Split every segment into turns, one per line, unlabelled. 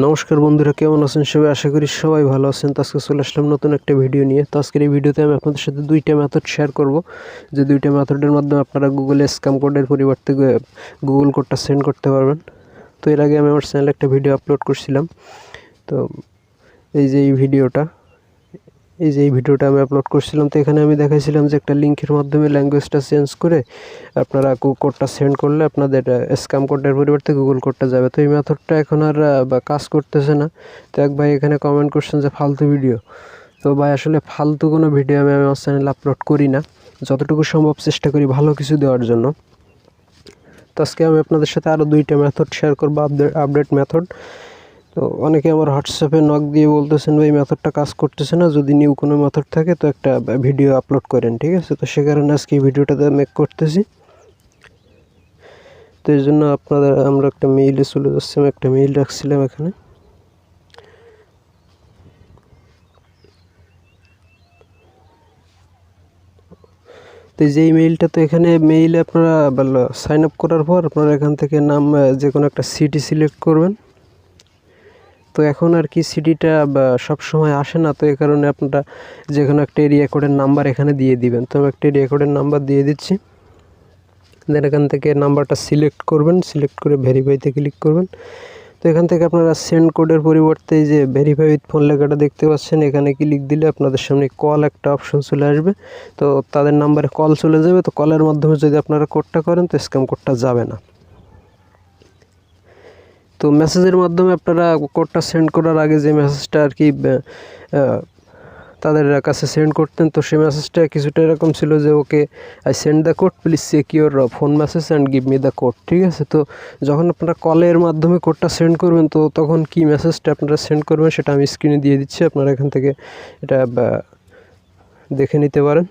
নমস্কার বন্ধুরা, কেমন আছেন সবাই? আশা করি সবাই ভালো আছেন। তো আজকে চলে আসলাম নতুন একটা ভিডিও নিয়ে। তো আজকের এই ভিডিওতে আমি আপনাদের সাথে দুইটা মেথড শেয়ার করব, যে দুইটা মেথডের মাধ্যমে আপনারা গুগলে স্ক্যাম কোডের পরিবর্তে গুগল কোডটা সেন্ড করতে পারবেন। তো এর আগে আমি আমার চ্যানেলে একটা ভিডিও আপলোড করছিলাম। তো এই যে এই ভিডিওটা আমি আপলোড করছিলাম। তো এখানে আমি দেখাইছিলাম যে একটা লিঙ্কের মাধ্যমে ল্যাঙ্গুয়েজটা চেঞ্জ করে আপনারা কোডটা সেন্ড করলে আপনাদের স্ক্যাম কোডের পরিবর্তে গুগল কোডটা যাবে। তো এই মেথডটা এখন আর কাজ করতেছে না। তো এক ভাই এখানে কমেন্ট করছেন যে ফালতু ভিডিও। তো ভাই আসলে ফালতু কোনো ভিডিও আমি আমার চ্যানেলে আপলোড করি না, যতটুকু সম্ভব চেষ্টা করি ভালো কিছু দেওয়ার জন্য। তো আজকে আমি আপনাদের সাথে আরও দুইটা মেথড শেয়ার করবো, আপডেট মেথড। তো অনেকে আমার হোয়াটসঅ্যাপে নক দিয়ে বলতেছেন ভাই মেথডটা কাজ করতেছে না, যদি নিউ কোনো মেথড থাকে তো একটা ভিডিও আপলোড করেন, ঠিক আছে? তো সে কারণে আজকে এই ভিডিওটাতে মেক করতেছি। তো এই জন্য আমরা একটা মেইলে চলে যাচ্ছি। আমি একটা মেইল রাখছিলাম এখানে। তো যে মেইলটা, তো এখানে মেইলে আপনারা সাইন আপ করার পর আপনারা এখান থেকে নাম যে কোনো একটা সিটি সিলেক্ট করবেন। তো এখন আর কি সিটিটা সব সময় আসে না, তো এই কারণে আপনারা যে কোনো একটা এরিয়া কোডের নাম্বার এখানে দিয়ে দিবেন। তো আমি একটা এরিয়া কোডের নাম্বার দিয়ে দিচ্ছি। দেন এখান থেকে নাম্বারটা সিলেক্ট করবেন, সিলেক্ট করে ভেরিফাইতে ক্লিক করবেন। তো এখান থেকে আপনারা সেন্ড কোডের পরিবর্তে যে ভেরিফাই উইথ ফোন লেখাটা দেখতে পাচ্ছেন, এখানে ক্লিক দিলে আপনাদের সামনে কল একটা অপশন চলে আসবে। তো তাদের নাম্বারে কল চলে যাবে। তো কলের মাধ্যমে যদি আপনারা কোডটা করেন তো স্ক্যাম কোডটা যাবে না। তো মেসেজের মাধ্যমে আপনারা কোডটা সেন্ড করার আগে যে মেসেজটা আর কি তাদের কাছে সেন্ড করতেন, তো সেই মেসেজটা কিছুটা এরকম ছিল যে okay I send the code, please check your phone message and give me the code, ঠিক আছে? তো যখন আপনারা কলের মাধ্যমে কোডটা সেন্ড করবেন তো তখন কি মেসেজটা আপনারা সেন্ড করবেন সেটা আমি স্ক্রিনে দিয়ে দিচ্ছি, আপনারা এখান থেকে এটা দেখে নিতে পারেন।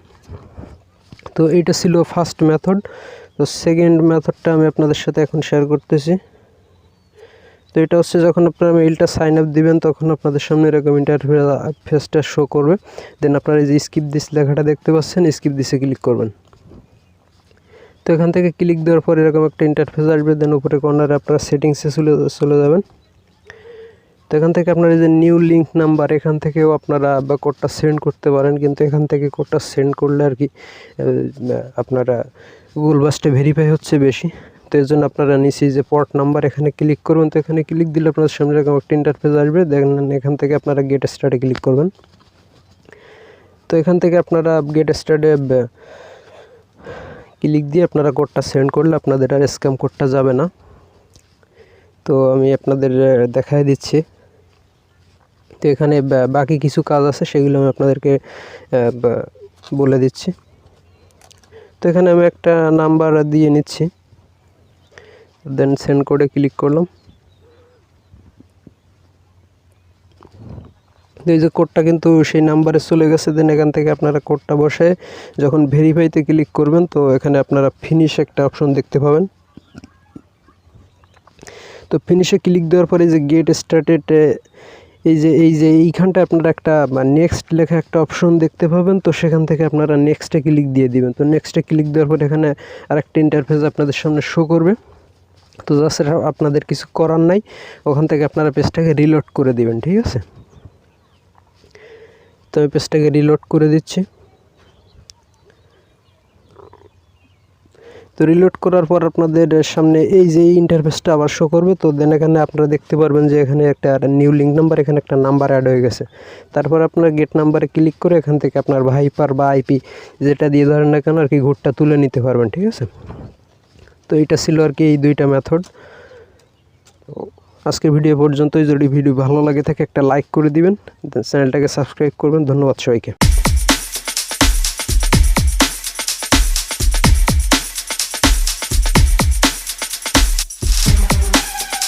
তো এইটা ছিল ফার্স্ট মেথড। তো সেকেন্ড মেথডটা আমি আপনাদের সাথে এখন শেয়ার করতেছি। তো এটা হচ্ছে যখন আপনারা মেইলটা সাইন আপ দিবেন তখন আপনাদের সামনে এরকম ইন্টারফেসটা শো করবে। দেন আপনারা এই যে স্কিপ দিস লেখাটা দেখতে পাচ্ছেন, স্কিপ দিসে ক্লিক করবেন। তো এখান থেকে ক্লিক দেওয়ার পর এরকম একটা ইন্টারফেস আসবে। দেন উপরে কর্নারে আপনারা সেটিংসে চলে যাবেন। তো এখান থেকে আপনার এই যে নিউ লিঙ্ক নাম্বার, এখান থেকেও আপনারা কোডটা সেন্ড করতে পারেন, কিন্তু এখান থেকে কোডটা সেন্ড করলে আর কি আপনারা গুগল বাসটা ভেরিফাই হচ্ছে বেশি। তো এর জন্য আপনারা নিচে যে পর্ট নাম্বার এখানে ক্লিক করবেন। তো এখানে ক্লিক দিলে আপনাদের সামনে এরকম একটা ইন্টারফেস আসবে। দেখেন এখান থেকে আপনারা গেট স্টার্টে ক্লিক করবেন। তো এখান থেকে আপনারা গেট স্টার্টে ক্লিক দিয়ে আপনারা কোডটা সেন্ড করলে আপনাদের আর স্ক্যাম কোডটা যাবে না। তো আমি আপনাদের দেখাই দিচ্ছি। তো এখানে বাকি কিছু কাজ আছে, সেগুলো আমি আপনাদেরকে বলে দিচ্ছি। তো এখানে আমি একটা নাম্বার দিয়ে নিচ্ছি, দেন সেন্ড কোডে ক্লিক করলাম। তো এই যে কোডটা কিন্তু সেই নাম্বারে চলে গেছে। দেন এখান থেকে আপনারা কোডটা বসে যখন ভেরিফাইতে ক্লিক করবেন তো এখানে আপনারা ফিনিশ একটা অপশন দেখতে পাবেন। তো ফিনিশে ক্লিক দেওয়ার পরে যে গেট স্টার্টেড এইখানটা আপনারা একটা নেক্সট লেখা একটা অপশন দেখতে পাবেন। তো সেখান থেকে আপনারা নেক্সটে ক্লিক দিয়ে দিবেন। তো নেক্সটে ক্লিক দেওয়ার পর এখানে আরেকটা ইন্টারফেস আপনাদের সামনে শো করবে। তো জাস্ট আপনাদের কিছু করার নাই, ওখান থেকে আপনারা পেজটাকে রিলোড করে দিবেন, ঠিক আছে? তো আমি পেজটাকে রিলোড করে দিচ্ছি। তো রিলোড করার পর আপনাদের সামনে এই যে ইন্টারফেসটা আবার শো করবে। তো দেন এখানে আপনারা দেখতে পারবেন যে এখানে একটা নিউ লিঙ্ক নাম্বার, এখানে একটা নাম্বার অ্যাড হয়ে গেছে। তারপর আপনার গেট নাম্বারে ক্লিক করে এখান থেকে আপনার ভাইপার বা আইপি যেটা দিয়ে ধরেন না কেন আর কি ঘুরটা তুলে নিতে পারবেন, ঠিক আছে? তো এটা ছিল আর কি এই দুইটা মেথড। আজকের ভিডিও পর্যন্তই। যদি ভিডিও ভালো লাগে থাকে একটা লাইক করে দিবেন, চ্যানেলটাকে সাবস্ক্রাইব করবেন। ধন্যবাদ সবাইকে।